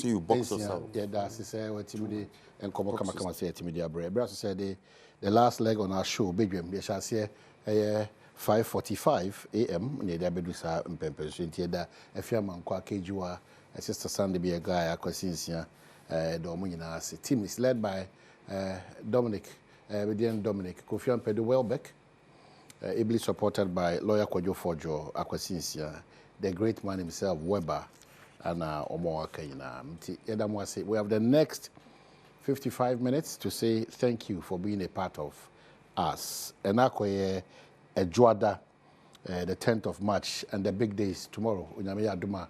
see you box yourself. Yeah, that's say what Timidi and come say Timidi Abre. Brass said the last leg on our show, Badwam, they shall say 5:45 a.m. near the Badwam Mpensenpensenmu. If you're man kwa Kejua, Sister Sandy be a guy, Aquasinsia, the team is led by Dominic, Kofi Pedro Welbeck, ably supported by lawyer Kwajo Fojo, Aquasinsia, the great man himself, Weber, and Omo Akayina. We have the next 55 minutes to say thank you for being a part of us. And Akoye Ejuada, the 10th of March, and the big days tomorrow. Unyame Adoma,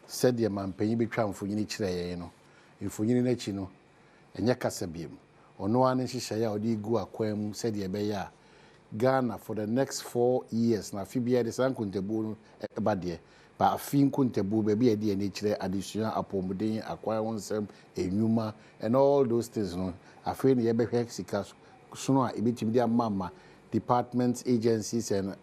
said the man penny be trying for you know, if you need no, and Yakasabim, or no one in Shishaya or the Gua Quem said the Beya. Ghana for the next 4 years. Now, Fibia the San Kuntebu, Badia, but a fin Kuntebu, baby, a DNA, additional apomodine, acquire oneself, a numa, and all those things. No, I feel the Ebexicas, sooner, a bit of their mama, departments, agencies, and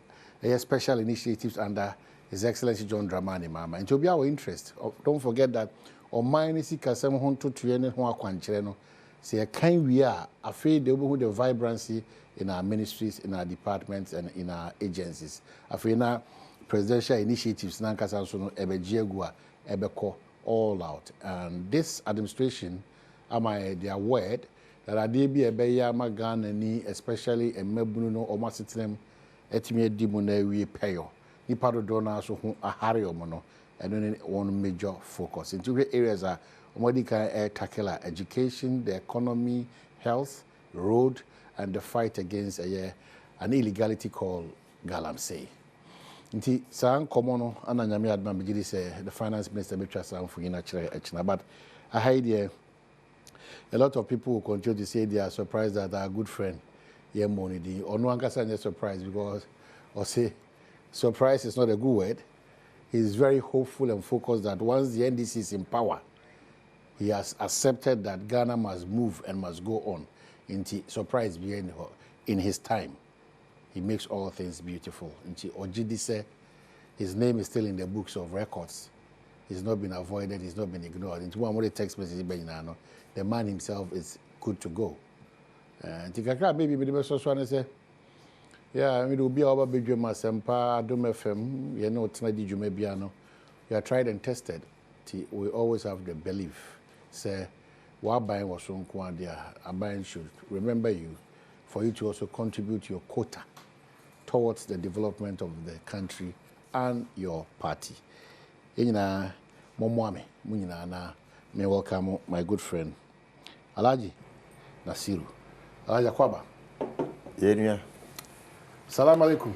special initiatives under His Excellency John Dramani, Mama. And to be our interest, don't forget that on mine is Casam Honto to any Huaquancheno. Say, can we are afraid they will the vibrancy in our ministries, in our departments, and in our agencies. Afraid now, presidential initiatives, Nankasansono, Ebejiegua, Ebeko, all out. And this administration, am I their word that I did be a beya magana, especially a mebuno or massitem, etime dimone we payo. Ni paro dona so a harry mono, and then one major focus. In 2 areas are Omodika tackle education, the economy, health, road, and the fight against an illegality called galamsey. Inti San Komono and Nyami Adman Bigidi say the finance minister Betra San Fugina Echna. But I hide here a lot of people will continue to say they are surprised that our good friend Yemonidi or no one can say surprised because or say surprise is not a good word. He's very hopeful and focused that once the NDC is in power, he has accepted that Ghana must move and must go on. Inti surprise behind in his time. He makes all things beautiful. Inti Ojidi say his name is still in the books of records. He's not been avoided, he's not been ignored. Into one more text message, the man himself is good to go. Inti maybe the best one say, yeah, I mean, it will be our big Masempa, Adom FM, you know, Tnadi Jumebiano. You are tried and tested. We always have the belief. Say, what buying was so quandia, a buying should remember you for you to also contribute your quota towards the development of the country and your party. Ina Momwame, Munina na may welcome my good friend Alaji Nasiru. Alaji Kwaba. Yeah. Salam alaikum.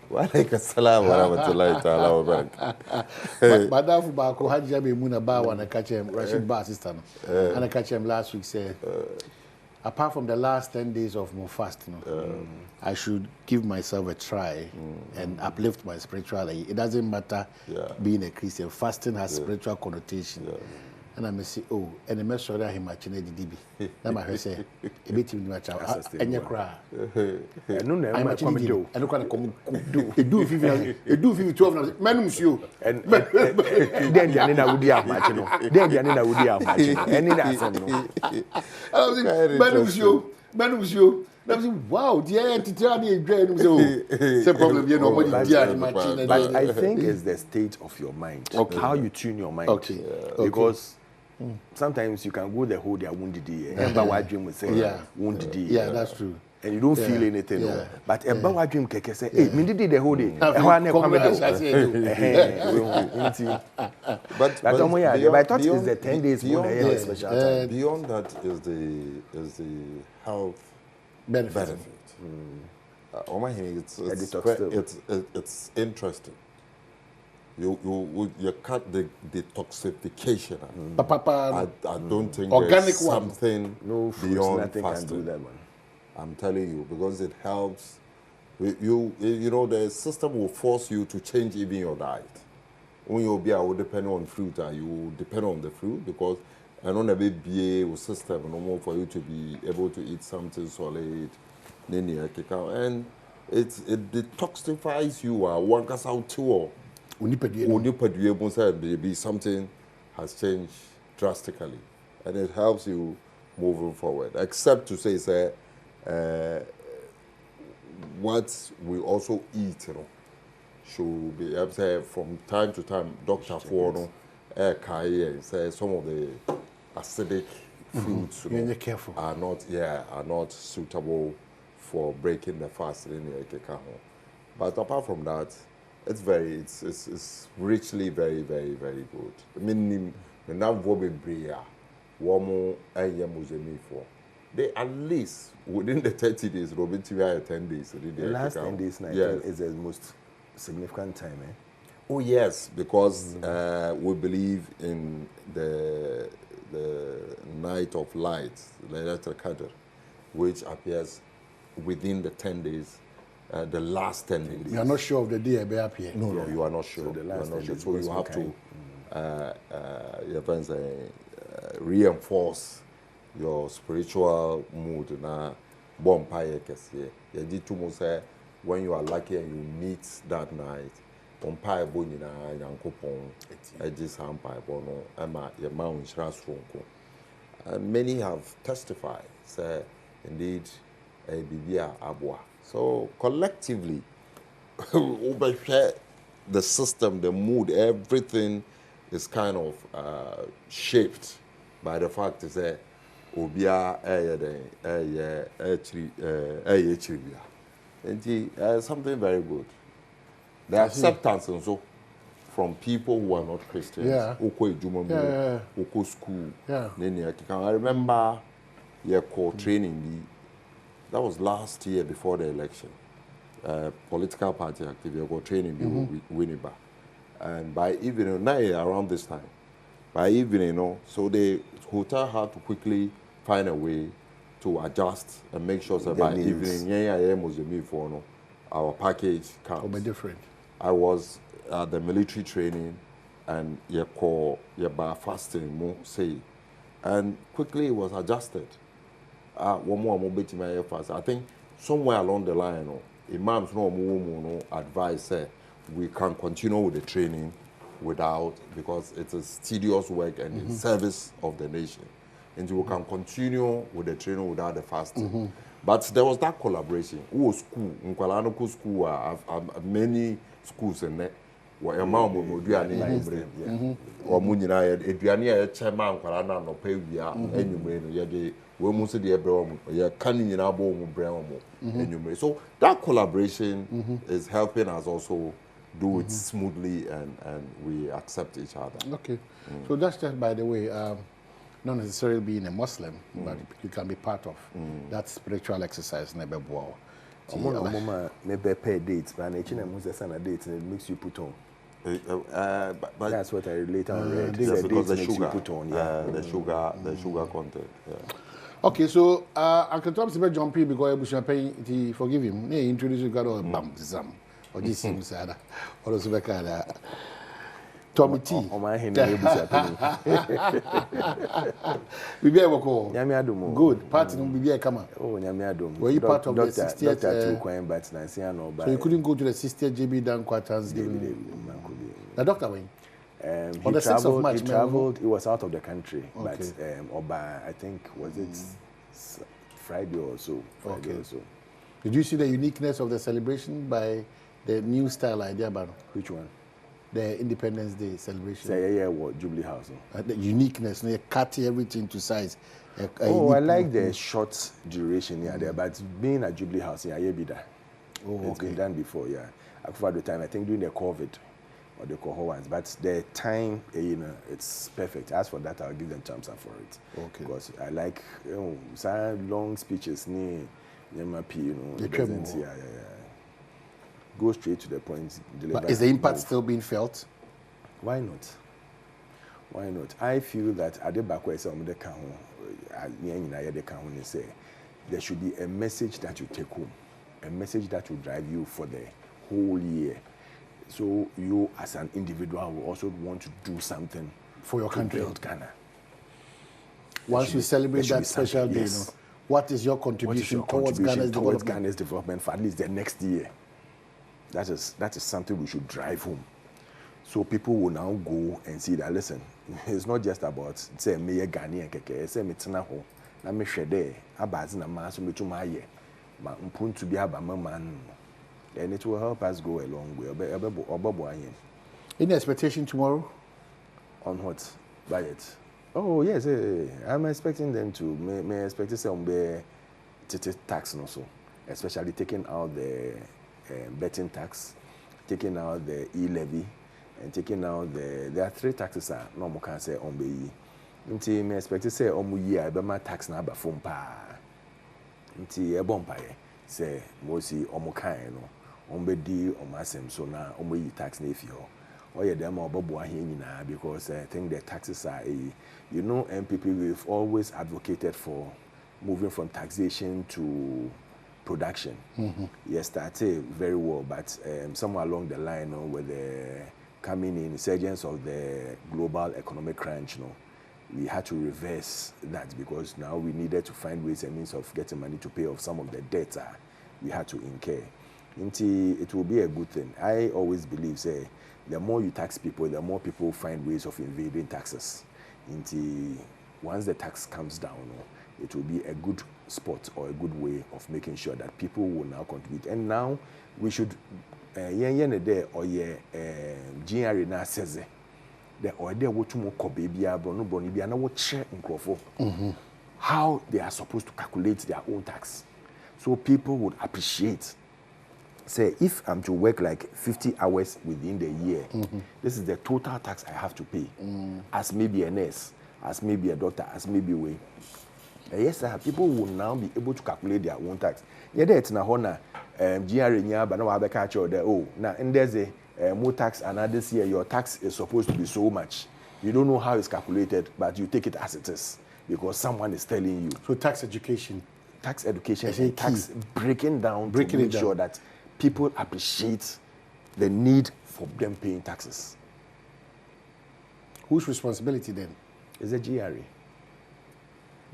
Wa alaikum salam wa rahmatullahi ta'ala wa barakatuh. Badafu Bako Hajja Muna Ba and I catch him, Rashid Ba sister. And I catch him last week said, apart from the last 10 days of my fasting, I should give myself a try and uplift my spirituality. It doesn't matter being a Christian. Fasting has spiritual connotation. And I may say, oh, and the mess that him matching the DB. Now my say, a bit in much and you cry. No, I'm a comedy. I don't come do. It do if you 12 men with you. And then Janina would have matching. Then Janina would have matching. And in that, man with you. Wow, the problem, you know, but I think it's the state of your mind, how you tune your mind. Because sometimes you can go the whole day wounded. Remember what dream was saying? Wounded. Yeah, that's true. And you don't feel anything. But about what dream can say, hey, me did the whole day. But I thought it's the 10 days beyond that is the health benefit. It's interesting. You cut the detoxification. I don't think organic there's something beyond fasting. Can do that one. I'm telling you, because it helps. You know, the system will force you to change even your diet. When you be, I will depend on fruit, and you will depend on the fruit because I don't have a BA system no more for you to be able to eat something solid. And it detoxifies you. One cast out too. Be something has changed drastically, and it helps you moving forward. Except to say, what we also eat, should be, I'm saying, from time to time, Dr. Fuono, say some of the acidic foods are not suitable for breaking the fast in the But apart from that, it's richly very, very, very good. I mean, the they at least within the 30 days, Robin TV 10 days. The last 10 days, I think, is the most significant time, eh? Oh yes, because we believe in the night of light, Laylatul Qadr, which appears within the 10 days, the last 10 days. You are not sure of the day it may appear. No, you are not sure. So, so you have to reinforce your spiritual mood. Na bonfire kesiye. You did to say when you are lucky and you meet that night. Bonfire boni na yankopon. Ejis hampai bono. Ema yema unshira sronko. Many have testified. Say indeed, bibia abwa. So collectively, the system, the mood, everything is kind of shaped by the fact that obia something very good. The acceptance and so from people who are not Christians. School. I remember training. That was last year before the election. Political party activity, training Winneba. And by evening, around this time, by evening, so the hotel had to quickly find a way to adjust and make sure that by evening, our package comes. Will be different. I was at the military training and fasting, and quickly it was adjusted. One more fast. I think somewhere along the line, imams advise we can continue with the training without, because it is tedious work and in service of the nation. And we can continue with the training without the fasting. But there was that collaboration. School, many schools in there. Your mom will do an or Munina, Adriania, chairman, no pay via anyway. We must say the canning in our bone. So that collaboration is helping us also do it smoothly and we accept each other. Okay. So that's just, by the way, not necessarily being a Muslim, but you can be part of that spiritual exercise. Maybe pay dates, but a date and it makes you put on. But that's what I later read. Because the sugar, put on, the sugar content. Yeah. Okay, so I can talk about John P. because I was paying to forgive him. He introduced you got a bam zam or this seems sad or also the Tommy T. Oh my hand, we be able to call Adom. Good party. No be come on. Oh, Adom. Were you part of the 60th? But so you couldn't go to the 60th JB Dankwa Thanksgiving. The doctor went. On the 6th of March, he traveled. He was out of the country, but Oba, I think, was it Friday or so? Did you see the uniqueness of the celebration by the new style idea, Bano? Which one? The Independence Day celebration. Say what Jubilee House. The uniqueness, they cut everything to size. I like the short duration there, but being at Jubilee House, it's been done before, At the time, I think during the COVID. Or the cohort ones, but the time, it's perfect. As for that, I'll give them thumbs up for it. Okay. Because I like, some long speeches, the presence, go straight to the point. But is the impact still being felt? Why not? Why not? I feel that at the back where some of the say there should be a message that you take home, a message that will drive you for the whole year. So you, as an individual, will also want to do something for your country, build Ghana. Once you celebrate that special day, what is your contribution towards Ghana's development for at least the next year? That is something we should drive home. So people will now go and see that, listen, it's not just about, say, me a Ghanaian keke, say, me tena ho, na me shede, abazi na maso me tumaye, ma mpun to be aba man, and it will help us go a long way. Any expectation tomorrow? On what? Budget? Oh, yes, I'm expecting them to, me expect some tax also, especially taking out the betting tax, taking out the e-levy, and taking out there are 3 taxes that no more can say on be. Until me expect to say year my tax na ba phone pa. Until a bompaye say mosi kind no on be di on masem so na yi tax na if you or yeah them obobo ahen na because I think the taxes are MPP we've always advocated for moving from taxation to production. Yes, started very well, but somewhere along the line, with the coming in insurgence of the global economic crunch, we had to reverse that because now we needed to find ways and means of getting money to pay off some of the debt we had to incur. It will be a good thing. I always believe, say, the more you tax people, the more people find ways of evading taxes. Once the tax comes down, it will be a good spot or a good way of making sure that people will now contribute. And now we should GRA now says the idea what more baby how they are supposed to calculate their own tax. So people would appreciate. Say if I'm to work like 50 hours within the year, this is the total tax I have to pay. As maybe a nurse, as maybe a doctor, as maybe way. Yes, sir. People will now be able to calculate their own tax. Yeah, that's na hona GRA nya, but now I catch you there. Oh, now and there's a more tax, and this year your tax is supposed to be so much. You don't know how it's calculated, but you take it as it is because someone is telling you. So tax education, and tax breaking down to make sure that people appreciate the need for them paying taxes. Whose responsibility then? Is the GRA.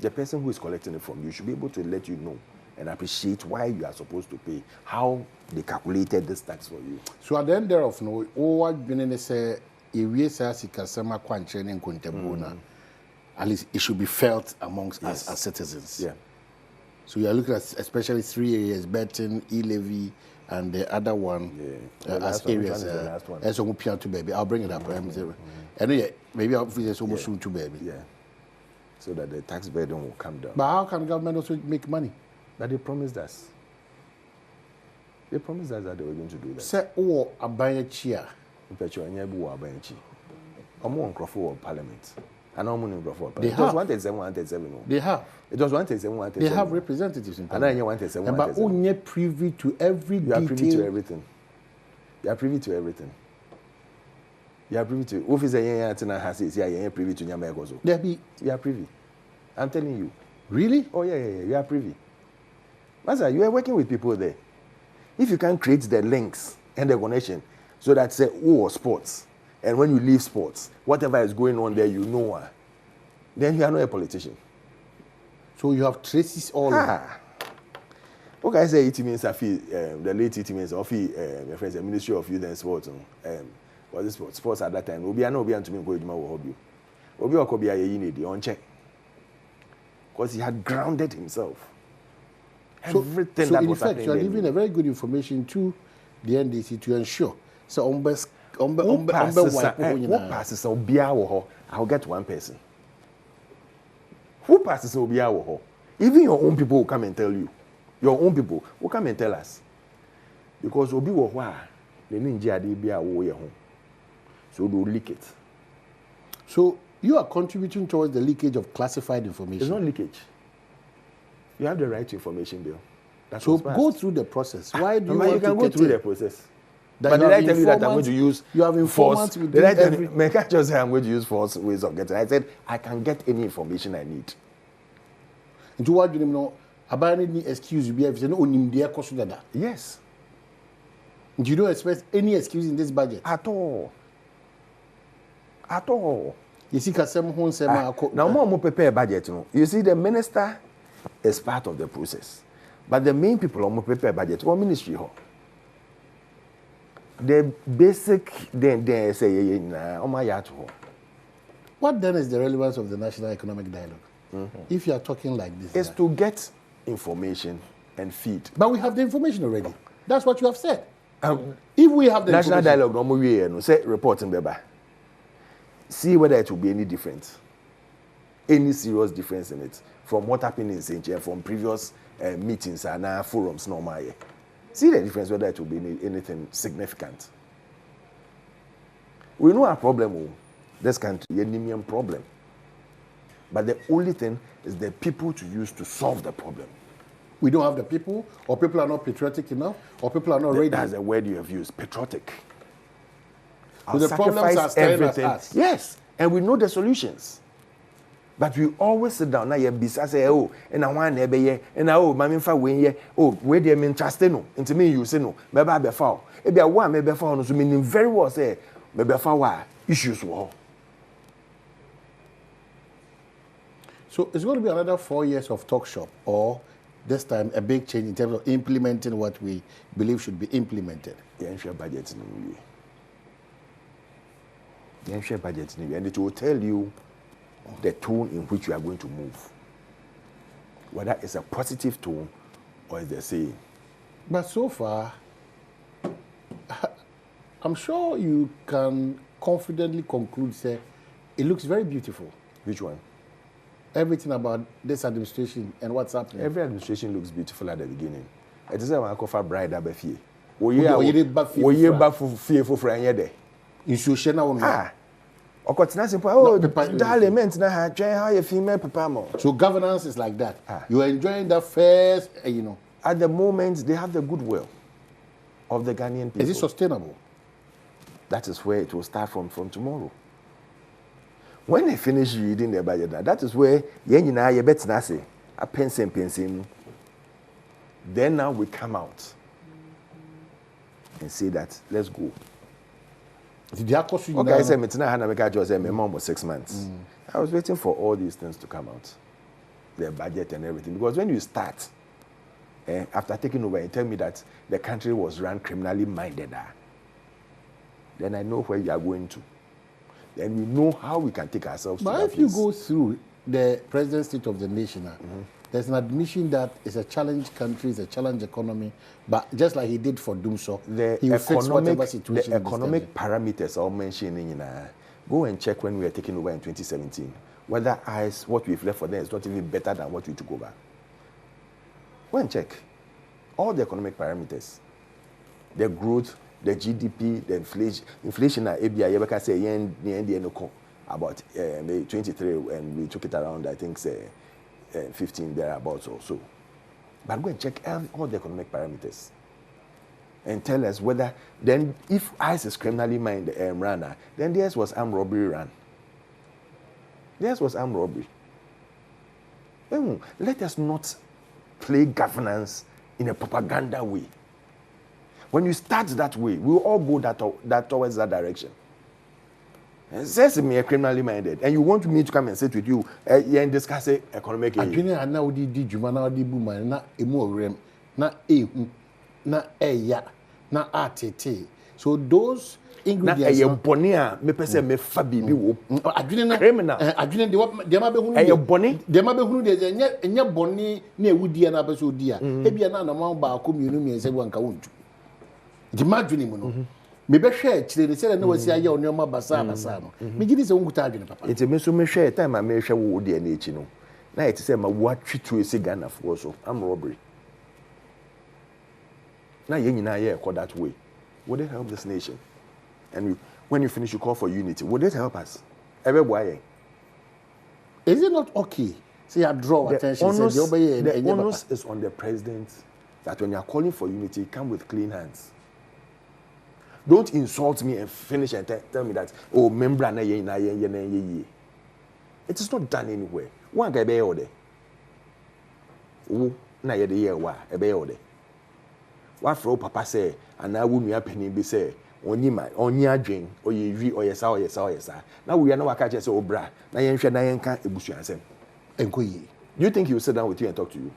The person who is collecting it from you should be able to let you know and appreciate why you are supposed to pay, how they calculated this tax for you. So at the end thereof, what been say at least it should be felt amongst us as citizens. Yeah. So you are looking at especially 3 areas: betting, e-levy, and the other one as areas. As to baby, I'll bring it up. And maybe I'll finish almost soon to baby. Yeah. So that the tax burden will come down. But how can the government also make money? But they promised us. They promised us that they were going to do that. Say, oh, a buy chia. Parliament. And I'm in Parliament. They have. It was 137. They have. It was 137. They have representatives in Parliament. And I 137. But only privy to every detail. You are privy to everything. You are privy to everything. You are privy to. Officer Yatina has says, yeah, privy to Yamagozo. There be. You are privy. I'm telling you. Really? Oh, yeah. You are privy. Master, you are working with people there. If you can create the links and the connection so that say, sports, and when you leave sports, whatever is going on there, you know, then you are not a politician. So you have traces all over. Okay, I say it means the late it means my friends, the Ministry of Youth and Sports. What is sports at that time? Obi ana obi antumi go eduma wo hobby. Obi okobi aye yi need on check. Because he had grounded himself. Everything so that in was effect, you are giving a very good information to the NDC to ensure. So what passes Obia wo ho? I'll get one person. Who passes Obia wo ho? Even your own people will come and tell you. Your own people will come and tell us. Because Obi wo ho the ninja dey bia wo ye ho. So they'll leak it. So you are contributing towards the leakage of classified information. It's not leakage. You have the right to information, Bill. That's so go through the process. Why do you want you can to go through the process? But did I tell you that I'm going to use you have informants force? Did I tell you? I can't just say I'm going to use force ways of getting. I said I can get any information I need. Into what you know, about any excuse you be if you know onim dey cost that. Yes. Do you don't expect any excuse in this budget at all? At all. You see, now more prepare budget. You see, the minister is part of the process, but the main people are more prepare budget. What ministry? the basic then say nah, oh my yato. What then is the relevance of the National Economic Dialogue? If you are talking like this, is to get information and feed. But we have the information already. That's what you have said. If we have the National Dialogue, no say reporting beba. See whether it will be any different, any serious difference in it from what happened in St. Chair, from previous meetings and forums. Normal. See the difference whether it will be anything significant. We know our problem. This country, a Nimian problem. But the only thing is the people to use to solve the problem. We don't have the people, or people are not patriotic enough, or people are not ready. That's the word you have used, patriotic. So the problems are staring at us. Yes, and we know the solutions. But we always sit down now, you say, oh, and I want to be and oh, mammy fa win ye, oh, where they mean trust no, into me you say no, maybe I be foul. If I want maybe foul, no, so meaning very well say, maybe foul issues war. So it's going to be another 4 years of talk shop, or this time a big change in terms of implementing what we believe should be implemented. Yeah, share budget in the yeah, share budget in and it will tell you the tone in which you are going to move. Whether it's a positive tone or is the same. But so far, I'm sure you can confidently conclude, say, it looks very beautiful. Which one? Everything about this administration and what's happening. Every administration looks beautiful at the beginning. It is a offer bride at Bafie. So governance is like that. You are enjoying that first, you know. At the moment, they have the goodwill of the Ghanaian people. Is it sustainable? That is where it will start from tomorrow. When they finish reading their budget, that is where you bet nasi a Mpensenpensenmu. Then now we come out and say that let's go. Okay, I said my mom was 6 months. I was waiting for all these things to come out, their budget and everything. Because when you start, after taking over, you tell me that the country was run criminally minded, then I know where you are going to. Then we know how we can take ourselves to that place. But if you go through the present state of the nation, there's an admission that it's a challenged country, it's a challenged economy, but just like he did for Dumso, he will fix whatever situation. The economic parameters I'll mention, go and check when we were taking over in 2017, whether what we've left for them is not even better than what we took over. Go and check all the economic parameters, the growth, the GDP, the inflation at ABI, you can say about 23, and we took it around, I think, 15 thereabouts or so. But go and check all the economic parameters and tell us whether then if ICE is criminally minded run, then theirs was armed robbery run. Theirs was armed robbery. Let us not play governance in a propaganda way. When you start that way, we will all go that towards that direction. It says me a criminally minded, and you want me to come and sit with you and discuss economic. So those ingredients. Maybe share they said no see aye onyoma basa no me gidi se unguta adwene papa enti me so me share time ma me hwe wo de na echi no na it say ma wo atwitu ese Ghana for so am robbery na ye nyina ye call that way. Would it help this nation? And when you finish you call for unity. Would it help us? Is it not okay? See, I draw attention. The onus is on the president that when you are calling for unity, come with clean hands. Don't insult me and finish and tell me that, oh, member, it is not done anywhere. One guy be order. Oh, na ye de ye wa, e be order. What for papa say, and I will me penny be say, only adwen, or ye re or yes, or yes, or yes. Now we are not catch say, oh, bra, na yen share na yen can e busu ansem. Enkoyi. Do you think he will sit down with you and talk to you?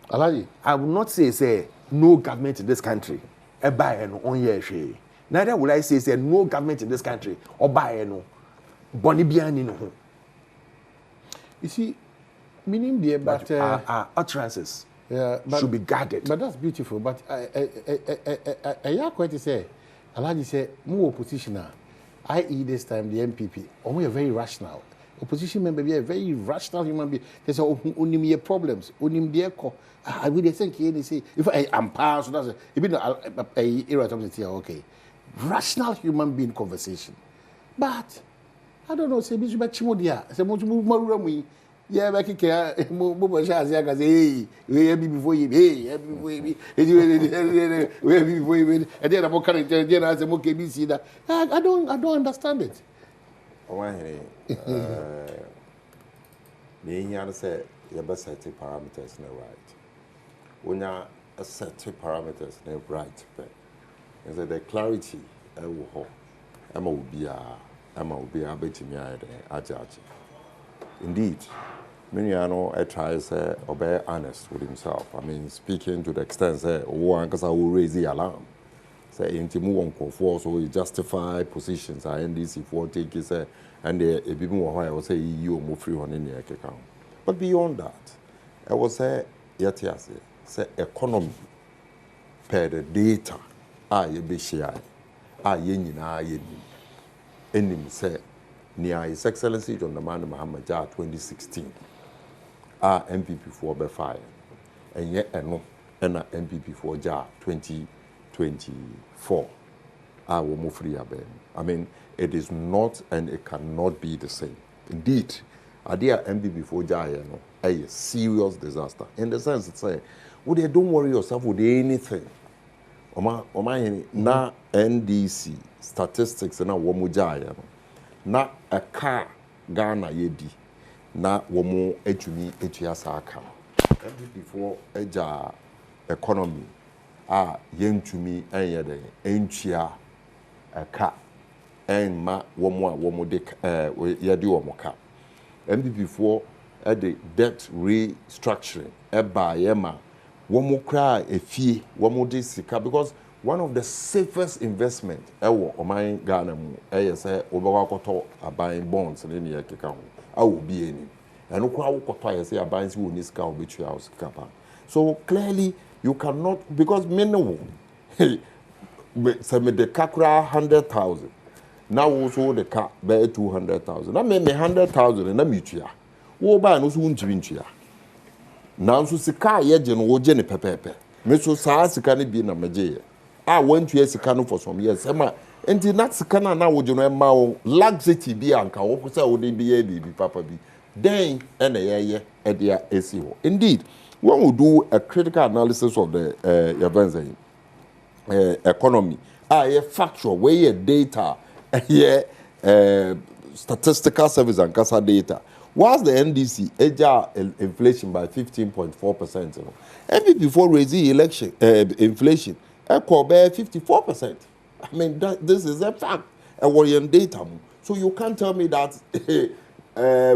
Alaji, I will not say no government in this country buy no onye hwe. Neither will I say no government in this country or buy no boni biani no. You see, meaning there, but our utterances should be guarded. But that's beautiful. But I quite to say, Alaji say more opposition, i.e. this time the MPP, we are very rational. Opposition member be a very rational human being. There's only problems. Only I would think he say if I am past, that's even okay. Rational human being conversation. But I don't know, say Bishop Chimodia, say Mochu yeah, back here, hey, we before you, hey, before you, and then I'm going to tell as a monkey see that. I don't understand it. The Indian said, you best set parameters in the right. When you set parameters in the right, and the clarity, Emma will be a bit to me, indeed. Many know I try to say, be honest with himself. I mean, speaking to the extent say, because I will raise the alarm. Say, into move on for so you justify positions. I NDC for take say, and a bit more I will say you move free on any account. But beyond that, I will say, yet yes, say economy per the data. You be share. Yen enim say near His Excellency John Dramani Mahama 2016. MPP for be fire. And yet no MPP for 2024. Will move free again. I mean, it is not and it cannot be the same. Indeed, idea MPP for a serious disaster. In the sense it's say, would you don't worry yourself with anything. Na NDC statistics na womu jaya na a car Ghana yedi na womu etumi etuasa aka before eja economy yentumi enyede entua aka enma womu de yedi womu ka before the debt restructuring yema womu kra efie womu de sika because one of the safest investment ewo oman Ghana mu say obawa koto aban bonds ne ne yakeka ho awo bi eni eno kwa wo koto say aban si woni sika obetu house kapa so clearly you cannot because minimum say me the kakra 100,000 now also the car be 200,000 na me 100,000 na mitua wo ba no so untiri ntua nanso sika ye je no wo je ne pepepe me so saa sika ne bi na meje went to sika no for some years ema enti na sika na wo je no ema wo laxity bi anka wo say wo de bi bi papa bi then na ye dia esi ho indeed when we do a critical analysis of the economy factual where data statistical service and CASA data. Whilst the NDC edged inflation by 15.4%, every before raising election inflation, equal by 54%. I mean, this is a fact. A worrying data. So you can't tell me that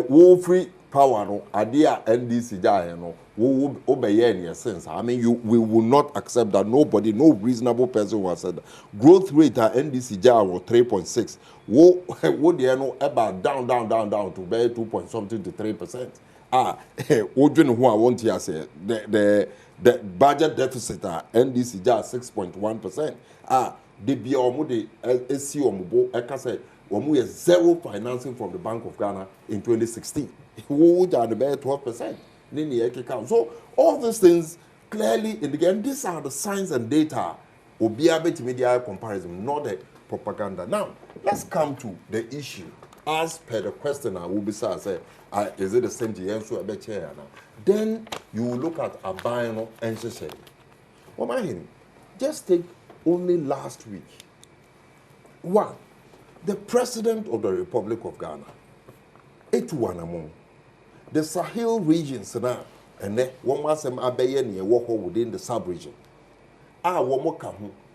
war free power no idea NDC no will obey any sense. I mean, we will not accept that. Nobody, no reasonable person will said that. Growth rate at NDC was 3.6. What they know about down to be 2 point something to 3%. What do you know who I want to say? The budget deficit at NDC 6.1%. They be almost SC say zero financing from the Bank of Ghana in 2016. Would are the 12%. So all these things clearly indicate these are the signs and data will be able to media comparison, not the propaganda. Now let's come to the issue. As per the questioner will be say, is it the same to answer a bit here now? Then you will look at Abino and Sheshe. What am I hearing? Just take only last week. One, the President of the Republic of Ghana, Etuanamon, the Sahel regions now, and then one was within the sub-region. I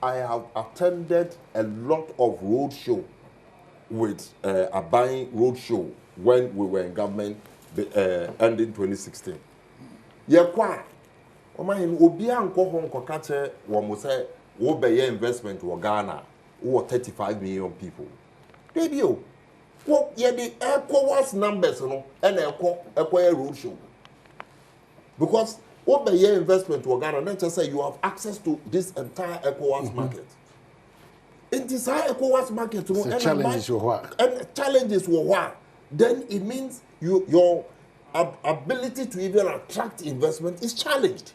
have attended a lot of road show with a buying road show when we were in government ending 2016. Omahin obi anko ho nkoka che wo mo say wo be ye investment wo Ghana wo 35 million people. Baby o. Wo ye the ECOWAS numbers no and ECO road show. Because wo be ye investment wo Ghana not just say you have access to this entire ECOWAS market. It is how ECOWAS market no and challenges were what? And challenges were what? Then it means your ability to even attract investment is challenged.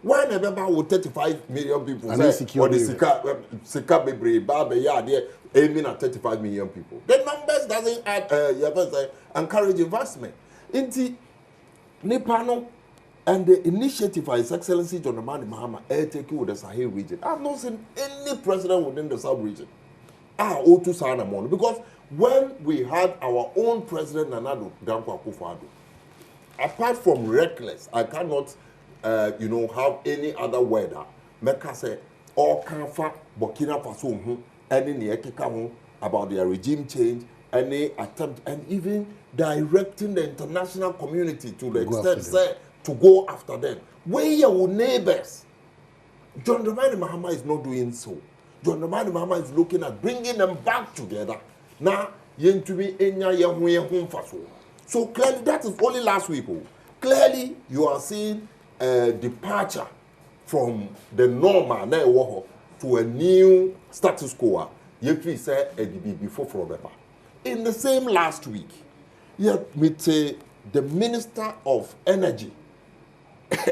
Why never with 35 million people say, or the Sika Bebre, Baba, yeah, they're aiming at 35 million people. The numbers doesn't add, encourage investment. Inti Nipano and the initiative for His Excellency John Dramani Mahama take with the Sahel region. I've not seen any president within the South region. To sign a money because when we had our own president Nana Dankwa Akufo-Addo, apart from reckless, I cannot, have any other word. Meka say all Kanfa Burkina Faso any Niekeka about their regime change, any attempt, and even directing the international community to the extent to go after them. Where your neighbors, John Dramani Mahama is not doing so. John Dramani Mahama is looking at bringing them back together. Now, so clearly, that is only last week. Clearly, you are seeing a departure from the normal to a new status quo. You say before. In the same last week, the Minister of Energy,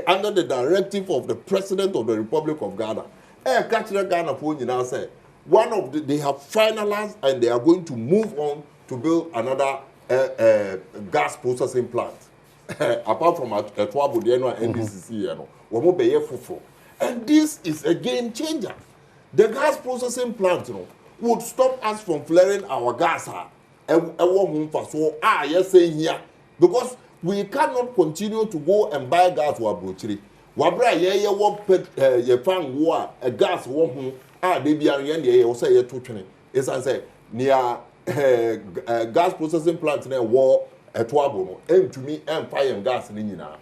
under the directive of the President of the Republic of Ghana, Ghana say one of they have finalized and they are going to move on to build another gas processing plant. Apart from Etwabo and NDCC, and this is a game changer. The gas processing plant, would stop us from flaring our gas. Yes, saying here because we cannot continue to go and buy gas for Abrochiri. Wabra ye wo ye fan wo a gas wo hu they be an ye wo say ye to twene. Is say near gas processing plant na wo Etwabo no entumi empire gas ni nyina.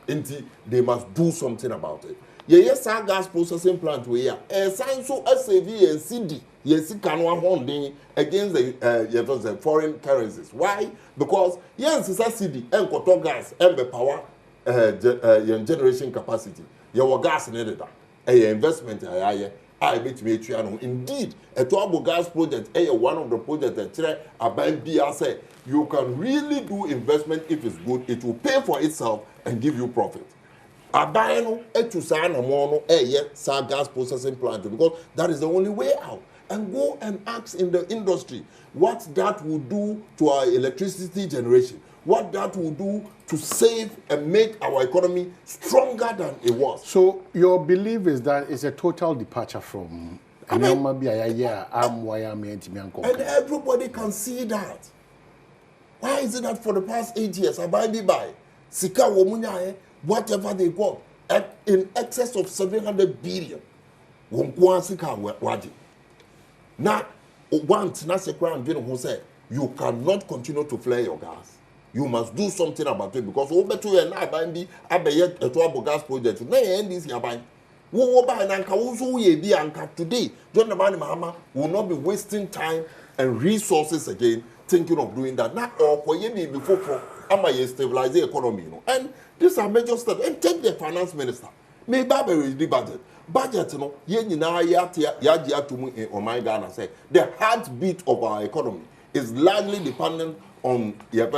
Enti they must do something about it. Yes, our gas processing plant we are. Sign so SAV and CD. Yes, can holding against the foreign currencies. Why? Because yes, it's a CD and cotton gas and the power generation capacity. Your gas needed that. A investment I bet me indeed a turbo gas project. One of the projects that say you can really do investment if it's good. It will pay for itself and give you profit. Abayano to sign a mono gas processing plant because that is the only way out. And go and ask in the industry what that will do to our electricity generation, what that will do to save and make our economy stronger than it was. So your belief is that it's a total departure from and everybody can see that. Why is it that for the past 8 years, Sika Womunya, whatever they got, in excess of 700 billion, now, once Nasekran who said, you cannot continue to flare your gas. You must do something about it because over to an Abandi, Abayet, a Twabo gas project. Nay, end this Yabai. Wo buy an Anka ye be Anka today. John Dramani Mahama will not be wasting time and resources again thinking of doing that. Now, or for ye before for Amaye stabilize the economy. And these are major steps. And take the finance minister. May Babel the budget. Budget, Ghana say the heartbeat of our economy is largely dependent on your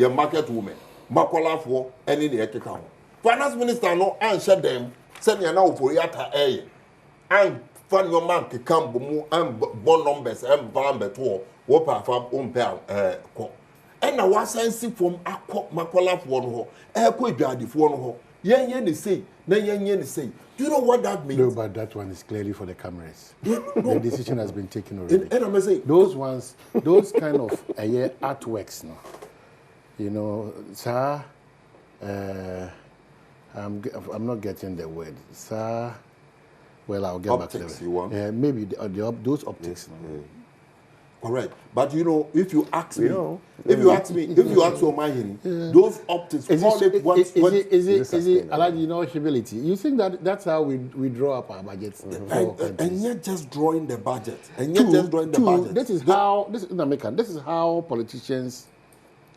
market women, Makola for any the finance minister no answer them, send you now for yata and fund your man to come and bond numbers and ban beto what farm on and I was sensing from Makola for no Jadi for no yen they say, yen say. Do you know what that means? No, but that one is clearly for the cameras. The decision has been taken already. And I'm saying those ones, those kind of artworks, no, sir. I'm not getting the word, sir. Well, I'll get optics, back to you want? maybe those optics. Yes, Correct. But you know, if you ask me, if you ask your mind, those optics call it what is it you know, humility? You think that that's how we draw up our budgets? And yet just drawing the budget. And yet just drawing the budget. This is how politicians,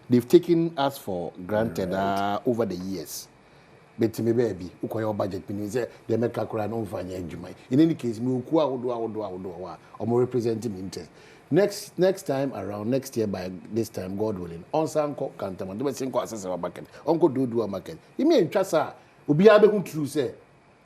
they've taken us for granted over the years. But maybe your budget means they make a crown on in any case, me or more representing interest. Next time around, next year by this time, God willing, on Sanko Cantaman, the same access our market, Uncle do a market. You mean Chassa will be able to say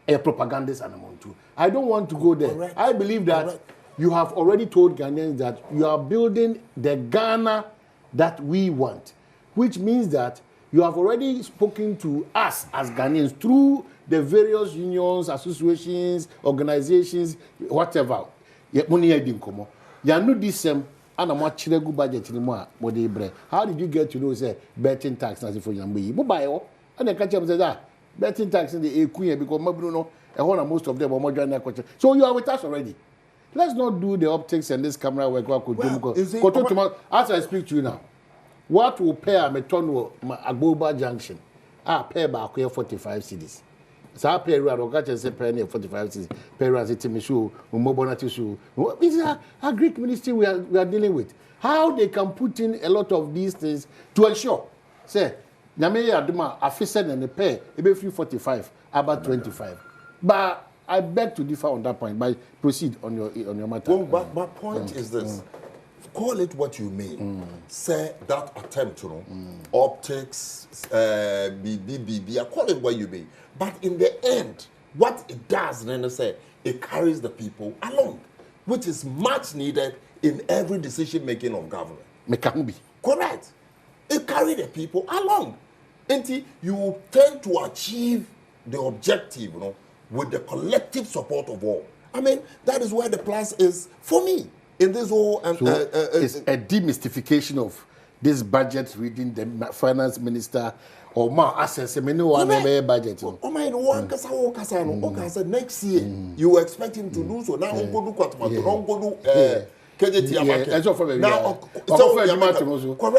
a propagandist animal too. I don't want to go there. Correct. I believe that you have already told Ghanaians that you are building the Ghana that we want, which means that you have already spoken to us as Ghanaians through the various unions, associations, organizations, whatever. You know this and a much good budget anymore. How did you get to know say betting tax as for Yambi? Mobile and the catch up says that betting tax in the Queen because Mabruno and most of them are more than that question. So you are with us already. Let's not do the optics and this camera work. As I speak to you now, what will pay a Metono Agboba Junction? Pay back here 45 cities. So I pay around catch and say penny 45 cities. Pay around Timisu, Umobonatisu. This is a Greek ministry we are dealing with. How they can put in a lot of these things to ensure. Say, Nameye Adoma, officer and the pay, maybe 45, about 25. But I beg to differ on that point. But proceed on your matter. Well, but my point is this. Call it what you may. Say that attempt, you know, optics, BBB, call it what you may. But in the end, what it does, then say, it carries the people along, which is much needed in every decision making of government. Mekambi. Correct. It carries the people along. And you tend to achieve the objective, you know, with the collective support of all. I mean, that is where the plus is for me. In this whole it's a demystification of this budget reading the finance minister or more access a menu one budget. Oh my God, next year you expect him to do so. Now go do what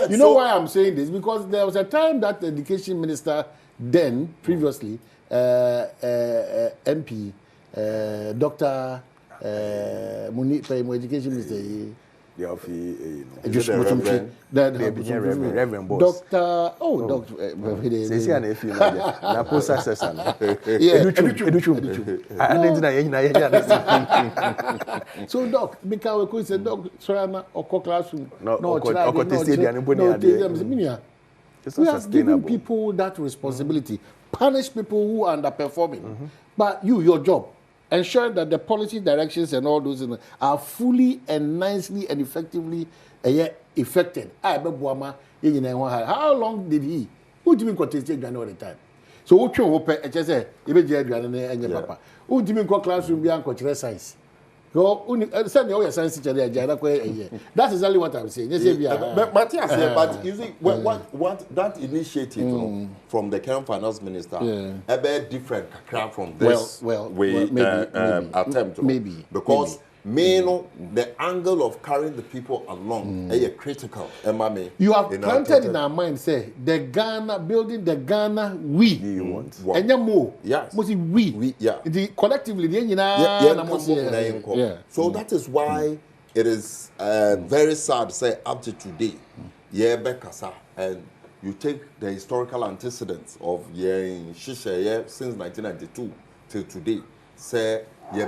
you know why I'm saying this? Because there was a time that the education minister then previously MP Dr. education minister. Reverend Boss. Doctor. So, Doc, because we could say, Doc, Sorana or classroom. We have given people that responsibility, punish people who are underperforming. But your job. Ensure that the policy directions and all those are fully and nicely and effectively effected. How long did he? Who do you mean contest all the time? So what you hope I just say, papa. Who do you mean classroom beyond science? Send your science teacher there. That's exactly what I'm saying. Matthias, but you see, what that initiative from the current finance minister, a bit different from this attempt. Maybe. Because the angle of carrying the people along is critical. You have planted in our mind, say, the Ghana, building the Ghana we want. And then more. Yes. We. The collectively, So that is why it is very sad to say up to today, and you take the historical antecedents of since 1992 till today, say, for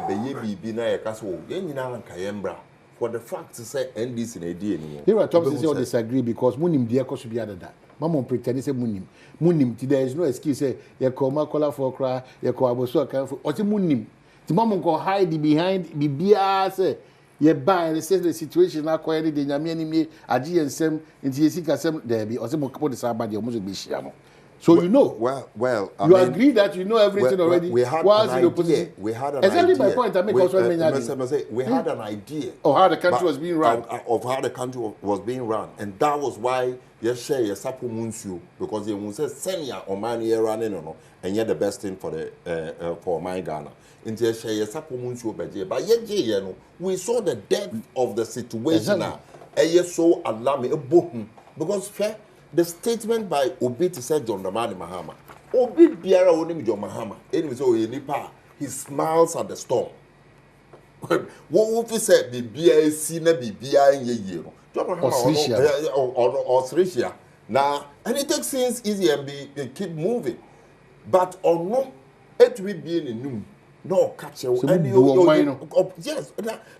the fact to say NDC in idea anymore. Here are Thompson say disagree because munim dear cost be other that. Mama pretend say munim there is no excuse say you call Makola for cry, you call Aboso can for or munim. The mama go hide behind bibia say ye buy and say the situation na ko any de nyame anime agi ensem nti yesika sem there be or say mo kapo de sabade o mo be hia. So you know, well, you agree that you know everything already. We had an idea. We had an exactly idea. My point. I make also we had an idea of how the country was being run. Of how the country was being run, and that was why you share your sapo munsu because you will say senior or man here running no, and yet the best thing for the for my Ghana. Into your share your sapo munsu beje, but yet we saw the depth of the situation. so alarming because the statement by Obi to say John Dramani Mahama. Obi biara onim John Mahama. Anyway, so he smiles at the storm. What if say BBA sina BBA in ye John Mahama or Australia. Now, and it takes things easy and keep moving. But or no, it will be in a new. No, catch you. Yes,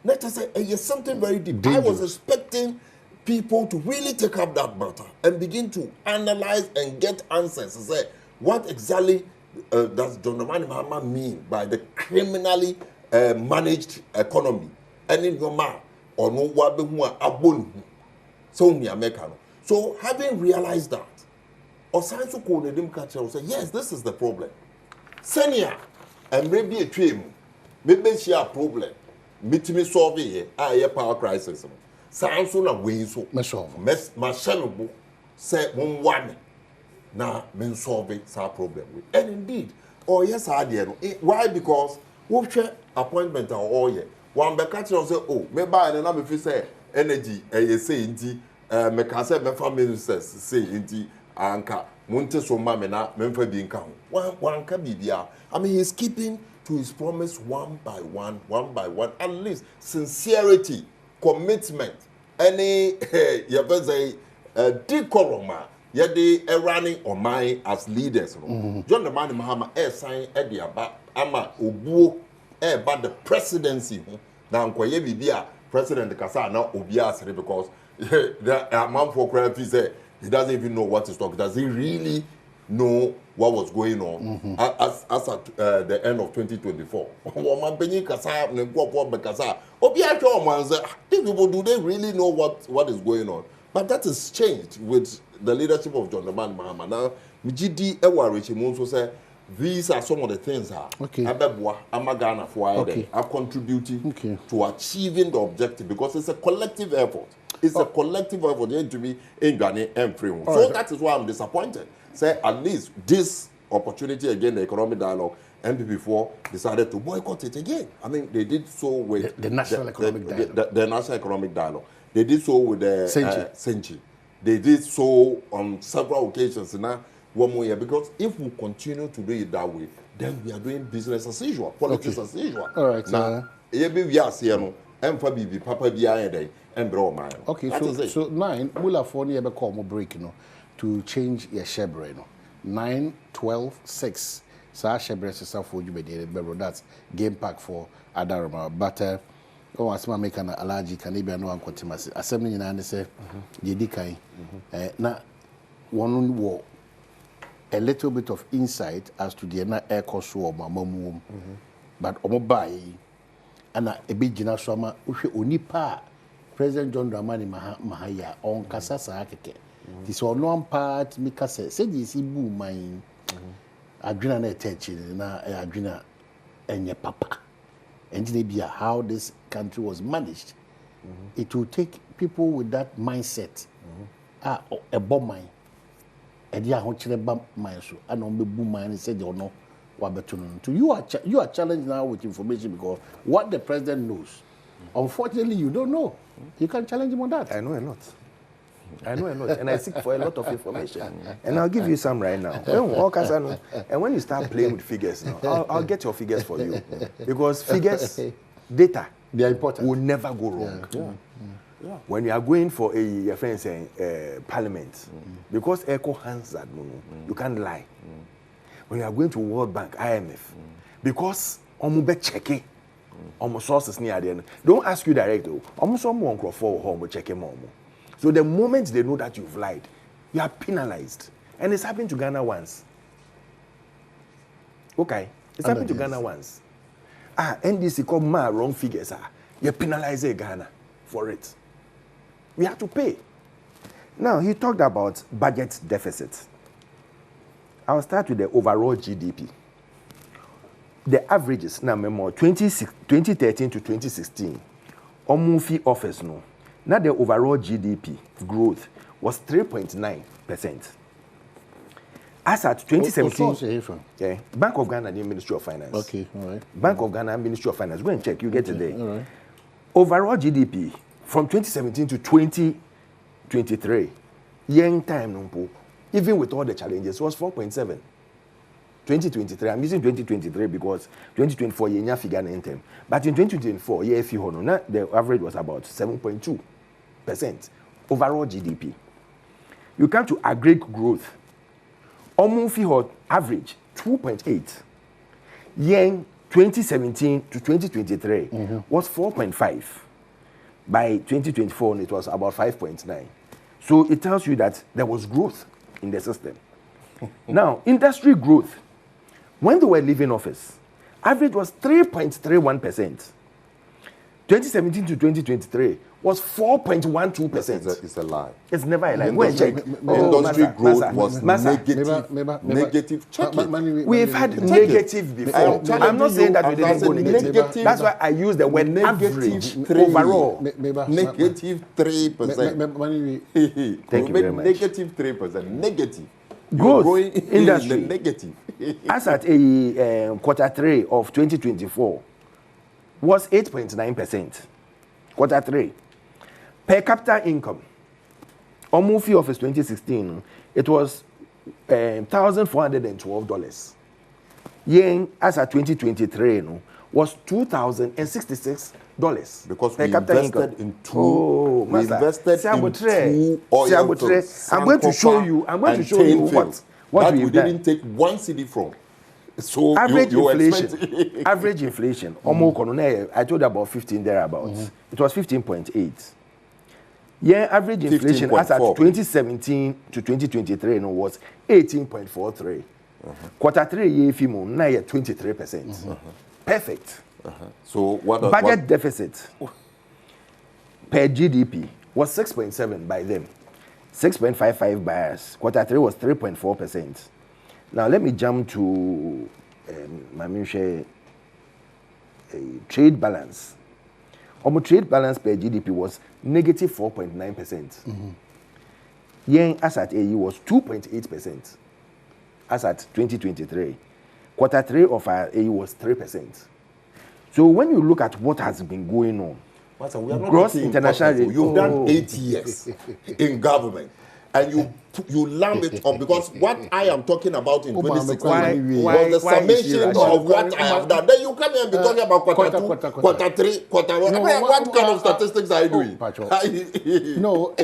let us say something very deep. I was expecting people to really take up that matter and begin to analyze and get answers and say, what exactly does John Dramani Mahama mean by the criminally managed economy? And in your mouth, or no, what be who are abon so near Mekano. So, having realized that, or science will say, yes, this is the problem. Senior, and maybe a dream, maybe she a problem. Meet me solve it, a power crisis. Science will not win so. My son said, one now, men solve it, problem. And indeed, oh, yes, I did. Why? Because we've appointment or all year. One back at you say, oh, maybe I don't know if you say energy, a say, me can say, my family ministers say, indeed, anka, Monte so mamma, Memphis being count. One can be there. I mean, he's keeping to his promise one by one, at least sincerity, commitment, any, you can say, decorum, yet they are running on mine as leaders. John Dramani Mahama, sign Eddie about Ama Ubu, but the presidency. Now, Nkoye President Kasa now Obiasere because the amount for credit say he doesn't even know what to talk. Does he really know what was going on as at the end of 2024? These people, do they really know what is going on? But that is changed with the leadership of John Dramani Mahama. Now, Mjidi Ewa say these are some of the things are contributing to achieving the objective because it's a collective effort. It's a collective effort to be in Ghana and free. So that is why I'm disappointed. Say at least this opportunity again, the economic dialogue, MPP4 decided to boycott it again. I mean, they did so with the National Economic Dialogue. The National Economic Dialogue. They did so with the Senchi. They did so on several occasions now. One more year, because if we continue to do it that way, then we are doing business as usual, politics as usual. All right. Now, we are seeing Papa Biaye and Bro Mine. Okay, so 9, we'll for near call break, to change your shebre, 9, 12, 6. So our shebre is for you, but that's game pack for Adom. But oh, as my make an allergy, can be no one continuous. Assembly and say, Yedikai. Now, one war. A little bit of insight as to the air cost or mamamu, but omobai and a big general summer, only pa President John Dramani Mahaya on Kasasa Akeke. This one one part, Mikasa said, you see, boom, mine. Adrina attention, na Adrina and your papa. And maybe how this country was managed. It will take people with that mindset, a bomb mine. And yeah, how chile bump my so I don't be boom mine said you know what betuno. To you are challenged now with information because what the president knows. Unfortunately, you don't know. You can challenge him on that. I know a lot. And I seek for a lot of information. And I'll give you some right now. And when you start playing with figures now, I'll get your figures for you. Because figures, data, they are important. Will never go wrong. Yeah. When you are going for a friend saying parliament, because echo hands that you can't lie. When you are going to World Bank, IMF, because almost check almost sources near the end. Don't ask you direct though. Almost someone crop for home check him. So the moment they know that you've lied, you are penalized, and it's happened to Ghana once. Okay, it's happened to Ghana once. NDC come wrong figures. You penalize Ghana for it. We have to pay. Now, he talked about budget deficit. I'll start with the overall GDP. The averages, now, 2013 to 2016, Omufi office, no. Now, the overall GDP growth was 3.9%. As at 2017, Bank of Ghana, the Ministry of Finance. Okay, all right. Bank of Ghana, Ministry of Finance. Go and check, you get it there. All right. Overall GDP from 2017 to 2023, young time number, even with all the challenges, was 4.7. 2023, I'm using 2023 because 2024 year figure in time. But in 2024, the average was about 7.2% overall GDP. You come to aggregate growth. Almost average 2.8. Yen 2017 to 2023 was 4.5. By 2024, it was about 5.9. So it tells you that there was growth in the system. Now, industry growth, when they were leaving office, average was 3.31%. 2017 to 2023 was 4.12%. It's a lie. It's never a lie. Industry growth was negative. Check it. We've had negative before. I'm not saying that we didn't go negative. That's why I use the word average overall. Negative 3%. Thank you very much. Negative 3%. Negative. Growth industry. Negative. As at a quarter 3 of 2024 was 8.9%. Quarter 3. Per capita income, Omufi office 2016, it was $1,412. Yen, as at 2023, was $2,066. Because per we capita invested income. in two. We invested in two oil fields, I'm going to show you. What we we've didn't done. take 1 cedi from. So Average you inflation. expect Average inflation. I told you about 15 thereabouts. It was 15.8. Yeah, average inflation as at 2017 to 2023 was 18.43. Quarter 3 year FIMO now at 23%. Perfect. So what budget deficit per GDP was 6.7 by them, 6.55 by us. Quarter 3 was 3.4%. Now let me jump to trade balance. Our trade balance per GDP was negative 4.9%. Yen as at AU was 2.8%. As at 2023, quarter 3 of our AU was 3%. So when you look at what has been going on, Master, we are not gross international rate. You've done 8 years in government, and you lamb it up, because what I am talking about in 2016 was the summation of what I have done. Then you come here and be talking about quarter 2, quarter 3, quarter 1. What kind of statistics are you doing? No, I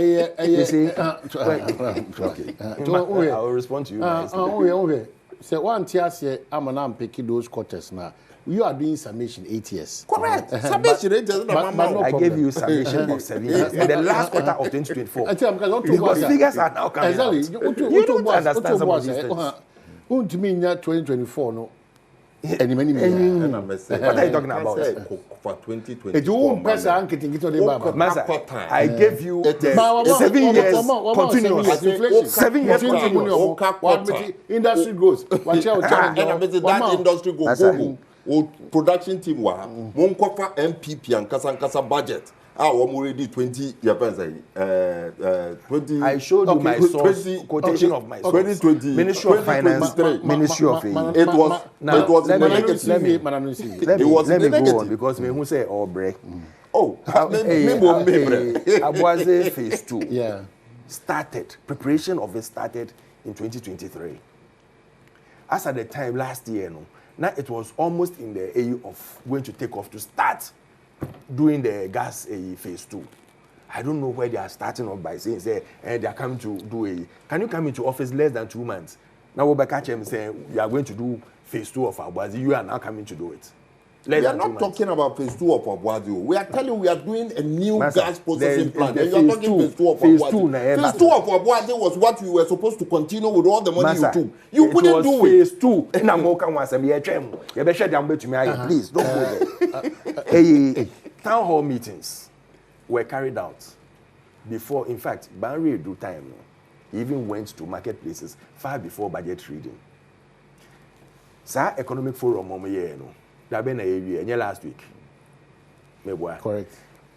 will respond to you nicely. So one tiers here, I'm picking those quarters now. You are doing summation 8 years. Correct. Summation 8 years. I gave you summation of 7 years. In the last quarter of 2024. Because figures are now coming out. You don't understand some of these things. What do you mean 2024? No. What are you talking about? For 2024. Master, I gave you 7 years continuous. 7 years continuous. Industry growth. That industry go. Production team wa mon kofa MPP and kasa budget already 20 20. I showed you my source, quotation of my source. 2020 Ministry of Finance, Ministry of it was let me go on because me who say all break. Abuaze phase 2 started, preparation of it started in 2023. As at the time last year, now it was almost in the AU of going to take off to start doing the gas phase 2. I don't know where they are starting off by saying they are coming to do can you come into office less than 2 months? Now we'll catch them saying you are going to do phase 2 of Abuazi. You are now coming to do it. We are not talking about phase 2 of Abuazi. We are telling you we are doing a new gas processing plant. And you are talking phase 2 of Abuazi. Phase 2 of Abuazi was what we were supposed to continue with all the money you took. You couldn't do it. Phase 2. Please don't go there. Town hall meetings were carried out before. In fact, Banri do time. He even went to marketplaces far before budget reading. Sir, economic forum that been a year last week. Correct.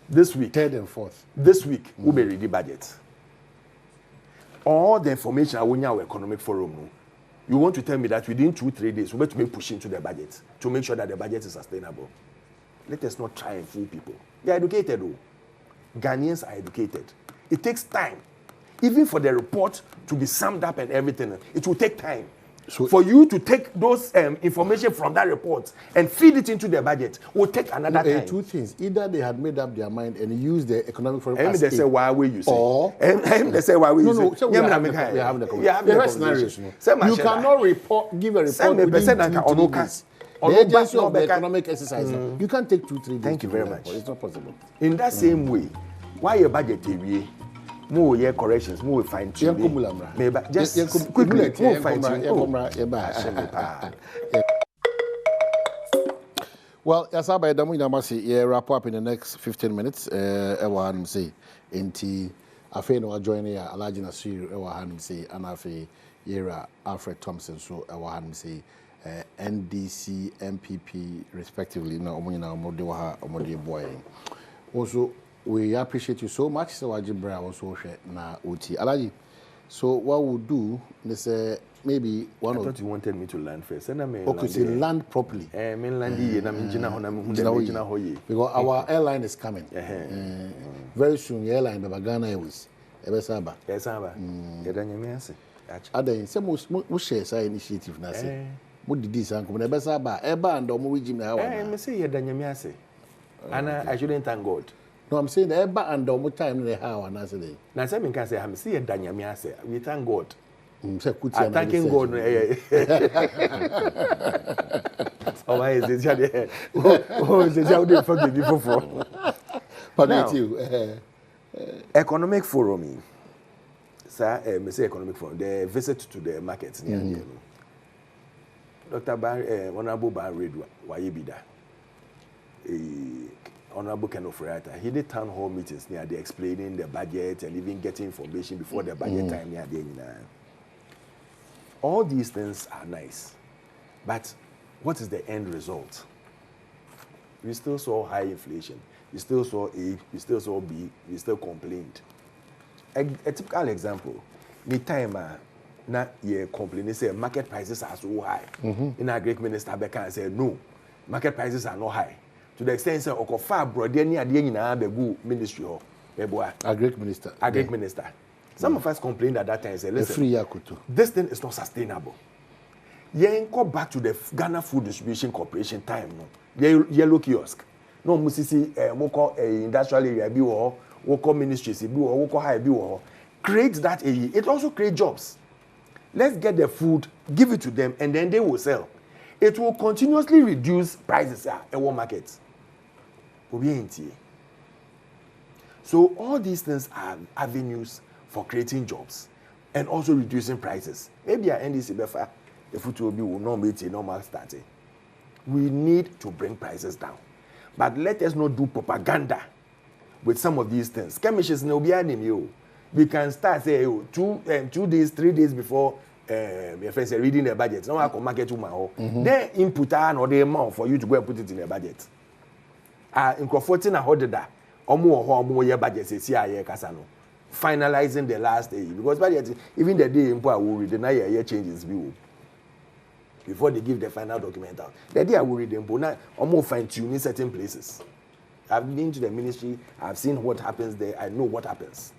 This week. 3rd and 4th. This week, we'll be ready budget. All the information I want our economic forum. You want to tell me that within 2-3 days, we're going to be pushing to the budget to make sure that the budget is sustainable. Let us not try and fool people. They are educated though. Ghanaians are educated. It takes time. Even for the report to be summed up and everything, it will take time. So for you to take those information from that report and feed it into the budget will take another time. Two things. Either they had made up their mind and used the economic forum as they say why will you say? Or they say why will you say? No, so we are having the conversation. You cannot give a report within 2 days. The agency of the economic exercise. You can't take 2-3 days. Thank you very much. It's not possible. In that same way, why your budget area? More year corrections, more fine tuning. Just quickly, more fine tuning. Well, as I by Damu Namasi, yeah, wrap up in the next 15 minutes. Ewa say, Enti, Afe no joining ya, Alaji Nasiru, Ewa say, and Afe Yera Alfred Thompson, so Ewa say, NDC, MPP, respectively. No, Omuna Omodewa, Omode boy. Also. We appreciate you so much. So Wajibra also na Uti. Alaji. So what we'll do is maybe one of. I thought you wanted me to land first. Okay, so land properly. Because our airline is coming. Very soon, the airline of Ghana Airways. Ebesaba. Ada say most share say initiative na say. Mo didi san ko na Ebesaba. Eba and omo regime na hawa. Me say yedanyame ase. And I shouldn't thank God. No, I'm saying the Eba and the time they have an answer. Now, some can say, I'm seeing a Danyamia say, we thank God. I'm thanking God. Oh, why is it? Oh, is it how they forgive you for? Now, economic forum, sir, me say economic forum, the visit to the markets. Dr. Honorable Ban Redwa, why you be there? Honorable Ken Ofriata, he did town hall meetings near the explaining the budget and even getting information before the budget time near the end. All these things are nice, but what is the end result? We still saw high inflation. We still saw A. We still saw B. We still complained. A typical example, the time na ye complain, say market prices are so high. In our Greek minister Becca said no, market prices are not high. To the extent that Okofa brought any idea in our ministry or a great minister. A great minister. Some of us complained at that time and said, listen, this thing is not sustainable. You go back to the Ghana Food Distribution Corporation time. No, yellow kiosk. No, musisi moko industrial area bi wo, woko ministries bi wo, woko high bi wo. Create that area. It also create jobs. Let's get the food, give it to them, and then they will sell. It will continuously reduce prices at our markets. So all these things are avenues for creating jobs and also reducing prices. Maybe our NDC befa, the food will be not meet a normal starting. We need to bring prices down. But let us not do propaganda with some of these things. We can start say 2 days, 3 days before your friends are reading the budget. Now I can market to my home. Then input or the amount for you to go and put it in the budget. In comforting a holder, or more year budget say CIA Casano. Finalizing the last day. Because budget, even the day in will read the year changes view. Before they give the final document out. The day I will read them, but or more fine tuning certain places. I've been to the ministry, I've seen what happens there, I know what happens.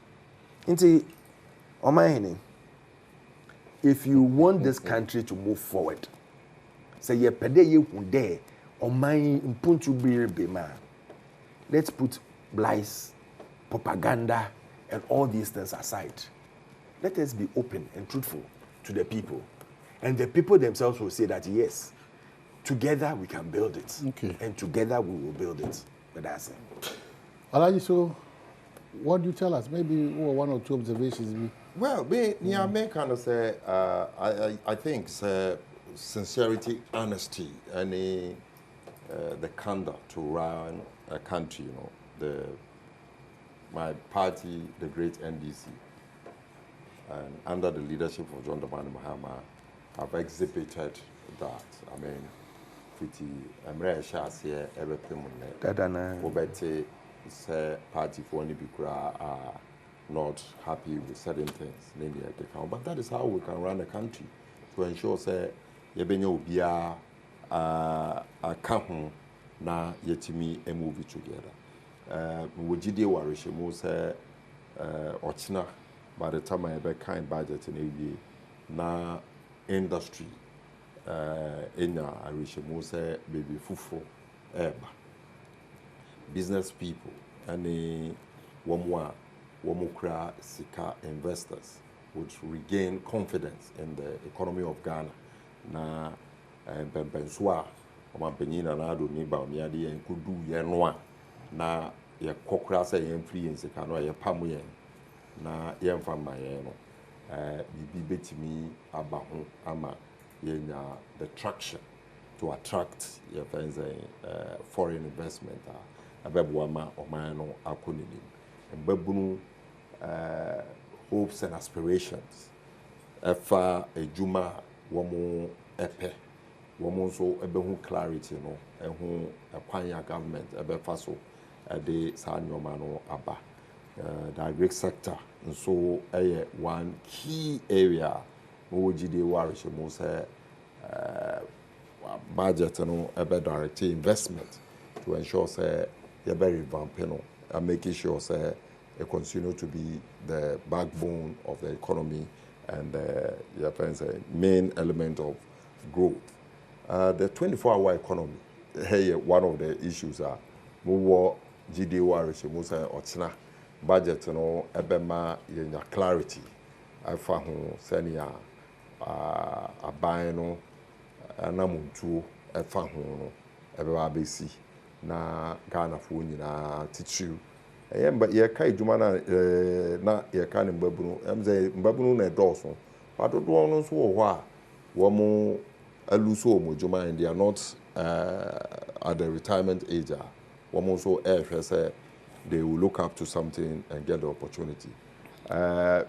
Into Omaini, if you want this country to move forward, say ye pede ye hunde, Omaini impuntu bema. Let's put lies, propaganda, and all these things aside. Let us be open and truthful to the people. And the people themselves will say that, yes, together we can build it. Okay. And together we will build it. But that's it. Alaji, so what do you tell us? Maybe one or two observations. Well, me kind of say, I think sincerity, honesty, and the candor to run a country, you know, my party, the great NDC, and under the leadership of John Dramani Mahama, have exhibited that. I mean, pretty, I'm shas here, everything Obete is party for any are not happy with certain things, but that is how we can run a country to ensure say Yebenya Ubia a kahun na yetimi and move it together. wogide warehwemu sɛ ɔkyena by the time I be kind budget in a year na industry enya arehwemu sɛ baby fufuro ɛba business people ɛne wɔn kura sika investors would regain confidence in the economy of Ghana na mpɛmpɛnso a wɔn mpanyin na Adom ni ba wɔn ade yɛn kodu yɛn no a na yɛ kɔkora sɛ yɛn firi yɛn sika no a yɛ pam yɛn na yɛn fa ma yɛn no bibi betimi aba ho ama yɛnya the traction to attract your friends foreign investment abɛboa ma ɔman no akɔ n'anim mbabunu hopes and aspirations ɛfa adwuma wɔn ɛpɛ wɔn nso ɛbɛhu clarity no ɛho ɛkwan ya government ɛbɛfa so ɛde saa nneɛma no aba direct sector nso ɛyɛ one key area wɔwɔ gyidie wɔ arehwemu sɛ budget no ɛbɛ direct investment to ensure say you better revamp and making sure say it continue to be the backbone of the economy and the main element of growth. The 24-hour economy, hey, one of the issues are more GDO Musa Ochina budget no ebema yenya clarity. I found senia aban no anamuntu efa ho no ebeba besi na Ghana fo nyina titiriw eyemba ye kai dwuma na ye ka ne mbabunu emze mbabunu na edoso padodo no so wo ho a wo mo aluso mo dwuma and they are not at the retirement age wo mo so say they will look up to something and get the opportunity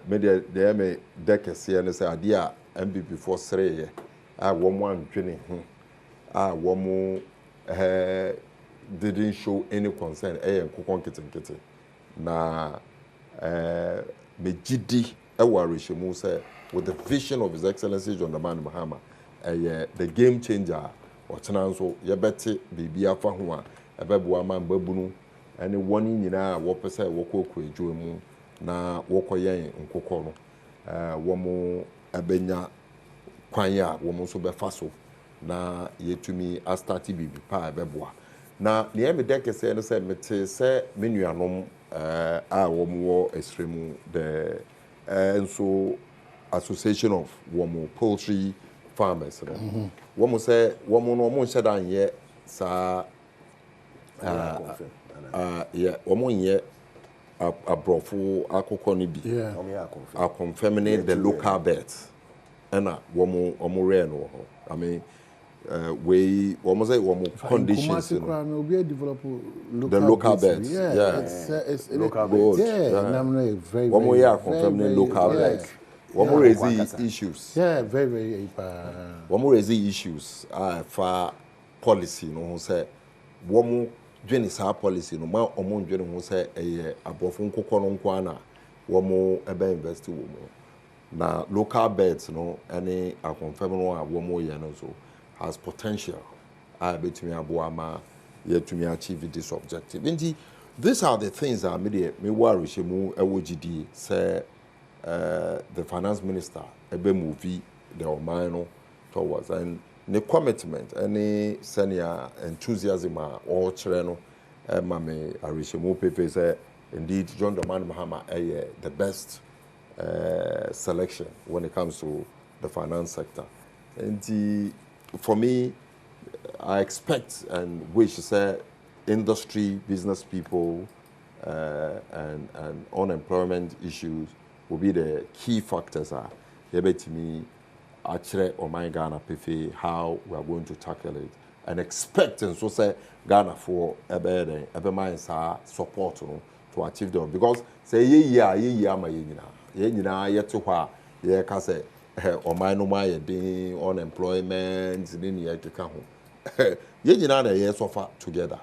me they me dekese ne say ade a MPP for sreye wo mo antwene ho wo mo didn't show any concern nkokon kete na megidi ewarehemu say with the vision of His Excellency John Dramani Mahama the game changer otena nso yebete bibia afa ho a ebeboa ma mbabunu ene woni nyina wo pese wokoko edwo mu na wokoyen nkokon no wo mo ebenya kwan a wo mo so befa so na yetumi a start bibi pa ebeboa na ne me deke say no say mete say menuanom a wo mo extreme the so association of wo poultry farmers no wo mo say wo mo no mo nheda anye sa yeah wo mo nye abrofo akokọ ni bi a confirming the local birds na wo mo rare no ho I mean we almost say conditions the local beds it's local beds very confirming local beds one raise issues very one raise issues for policy no say one dwene sa policy no ma omo dwene ho say abofo nkokọ no nkwa na one ebe invest wo mo na local beds no any a confirm no a one ye no so has potential betumi aboama yetumi achieve this objective. Indeed, these are the things that me worry shemu ewogidi say the finance minister ebe movie the omano towards and the commitment any senior enthusiasm or chere no ma me arishemu pepe say indeed John Dramani Mahama the best selection when it comes to the finance sector. And for me, I expect and wish to say industry, business people, and unemployment issues will be the key factors. To me, actually, on my Ghana PFA, how we are going to tackle it, and expect and so say Ghana for a mind support to achieve them because say yeah, my yet to wha yeah, say. Or my no my unemployment in the Keka home. Ye so far together.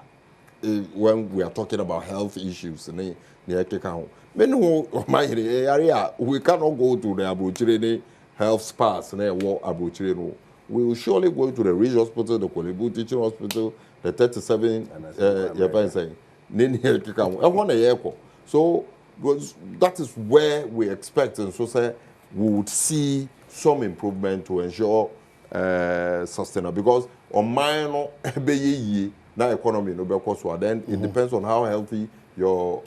When we are talking about health issues in the Keka home. Men who my area we cannot go to the Abuchire health spas and walk Abuchire. We will surely go to the Ridge Hospital, the Kolebu Teaching Hospital, the 37 saying So that is where we expect, and so say we would see some improvement to ensure sustainable. Because on minor na economy no be so then it depends on how healthy your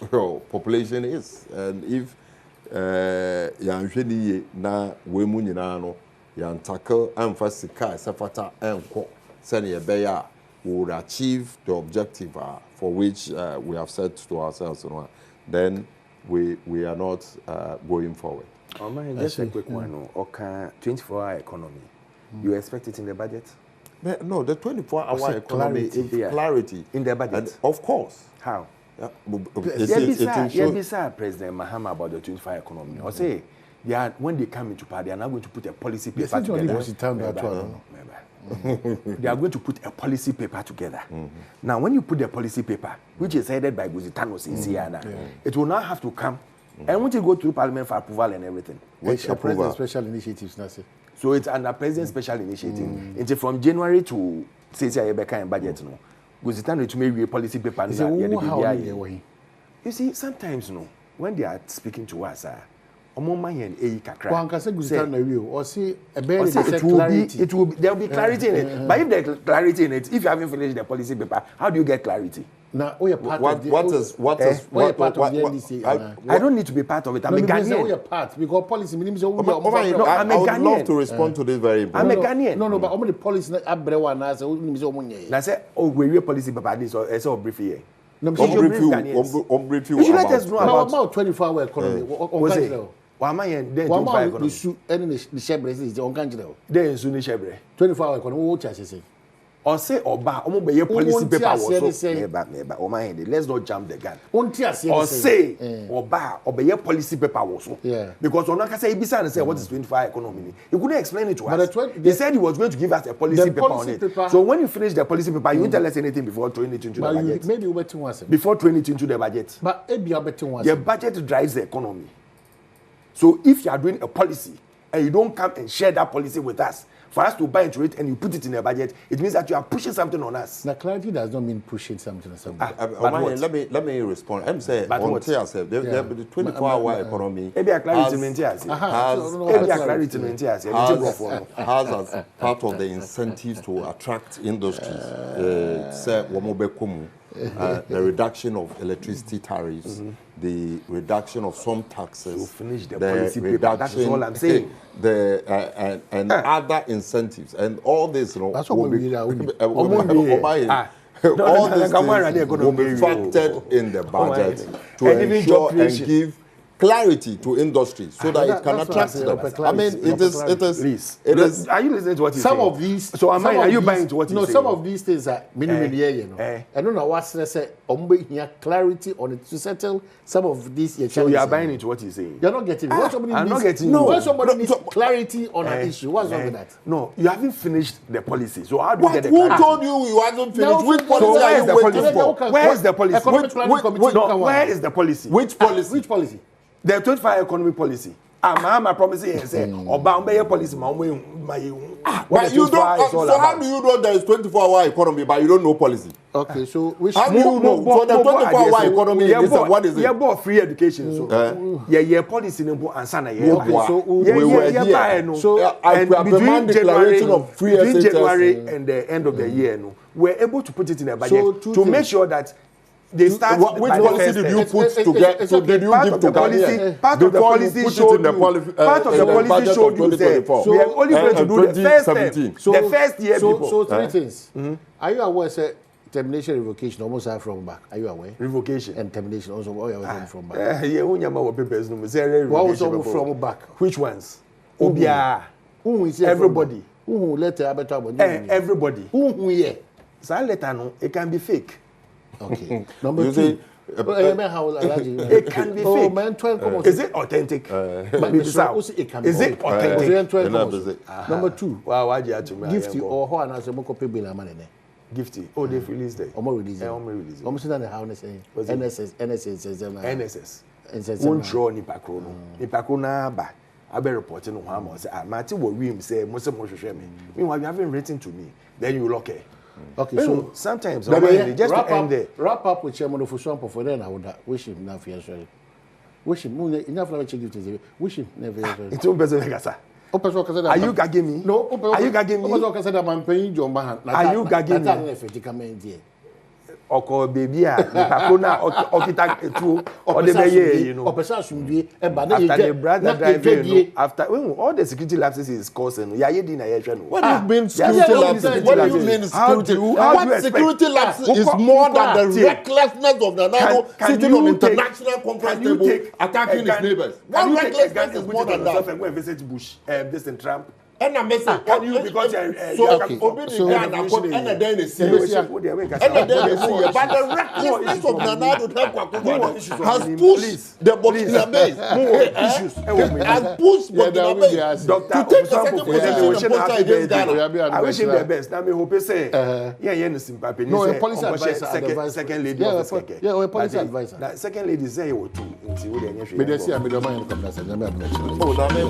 population is, and if yanhwedi na we mu nyina no yan tackle emphasize sefata enko send ye beya we would achieve the objective for which we have set to ourselves, then we are not going forward. Oh man, just a quick one. Okay, 24-hour economy. You expect it in the budget? No, the 24-hour economy is clarity in the budget. And of course. How? President Mahama about the 24-hour economy. Or say, when they come into power, they are now going to put a policy paper together. They are going to put a policy paper together. Now, when you put the policy paper, which is headed by Guzitanos in Siena, it will now have to come. And when you go through Parliament for approval and everything. Which President Special Initiatives, Nasi. So it's under President Special Initiative. It's from January to say Rebecca and budget. No, Guzitano to make a policy paper. You see, sometimes when they are speaking to us, it will be there will be clarity in it. But if there's clarity in it, if you haven't finished the policy paper, how do you get clarity? Now, I don't need to be part of it. I'm a Ghanaian. Part because policy means I would love to respond to this very important. I'm a Ghanaian. No, but only policy I said, oh, we policy paper this or so brief here. You should let us know about 24-hour economy. Why am I then 24-hour economy? 24-hour economy. What you say? Or say Oba, be policy paper was let's not jump the gun. Or say Oba, be policy paper was because on can say and say what is 25 economy. He couldn't explain it to us. He said he was going to give us a policy paper on it. So when you finish the policy paper, you won't tell us anything before throwing it into the budget. Maybe you better once before throwing it into the budget. But maybe you better once. The budget drives the economy. So if you are doing a policy and you don't come and share that policy with us, for us to buy into it and you put it in a budget, it means that you are pushing something on us. Now, clarity does not mean pushing something on somebody. Let me respond. I'm saying, the 24-hour economy has as part of the incentives to attract industries. The reduction of electricity tariffs, the reduction of some taxes, so finish the policy paper. That's all I'm saying. And other incentives, and all this, that's what we need. All these will be factored in the budget to ensure and give clarity to industry so that it can attract them. I mean, it is. Are you listening to what you say? Some of these. So are you buying to what you say? No, some of these things are minimum I don't know what to say. Clarity on it to settle some of these. So you are buying into what you say. You're not getting it. I'm not getting it. When somebody needs clarity on an issue, what's wrong with that? No, you haven't finished the policy. So how do you get the clarity? Who told you you haven't finished? Which policy are you waiting for? Where is the policy? Where is the policy? Which policy? Which policy? The 25 economy policy. I'm promising you say Obama policy but you don't. So how do you know there is 24-hour economy but you don't know policy? Okay, so which how do you know? So the 24-hour economy is what is it? Yeah, about free education. So yeah, policy number and sana yeah. So we were here. So I demand declaration of free between January and the end of the year. No, we're able to put it in a budget to make sure that. They start. Which policy did you put together? So did you give to Ghanaians? Part of the policy showed you. Part of the policy showed you. We are only going to do the first term. The first year people. So three things. Are you aware? Say termination, revocation, almost are from back. Are you aware? Revocation and termination also all from back. Yeah, we have our papers. No, what was from back? Which ones? Obia. Everybody. Who letter about everybody. Who yeah. So letter no, it can be fake. Okay. Number two. It can be fake. Is it authentic? Is it authentic? Number two. Wow, Gifty or how an Azamoko bill a man. Gifty. Oh, they've released it. Released. Almost done the house. NSS. Won't draw Nipacrono. Nipacrona ba. I be reporting on Hamas. Martin will say, Muslim. Meanwhile, you haven't written to me. Then you lock it. Okay, so sometimes just to end there. Wrap up with Chairman of Usuampo for then I would wish him now for your sorry. Wish him enough for check it. Wish him never. It's one person like that. Are you gagging me? No, are you gagging me? I'm paying your man. Are you gagging me? Oko baby a pakona okita etu or the beye you know opesa asumdue e ba na ye brother driver you know after when all the security lapses is causing ya ye di na ye hwe no what do you mean security lapses what do you mean security what security lapses is more than the recklessness of the Nano sitting on international conference table attacking his neighbors what recklessness is more than that and go and visit Bush this in Trump and I'm messing can you because so and then they see but the recklessness of Nana has pushed the Burkina base has pushed Burkina base to take a certain position and push against Ghana. I wish him the best. Now me hope say yeah no sympathy no a policy advisor second lady a policy advisor second lady say you too nti we dey me dey see am me dey mind come that say me oh na me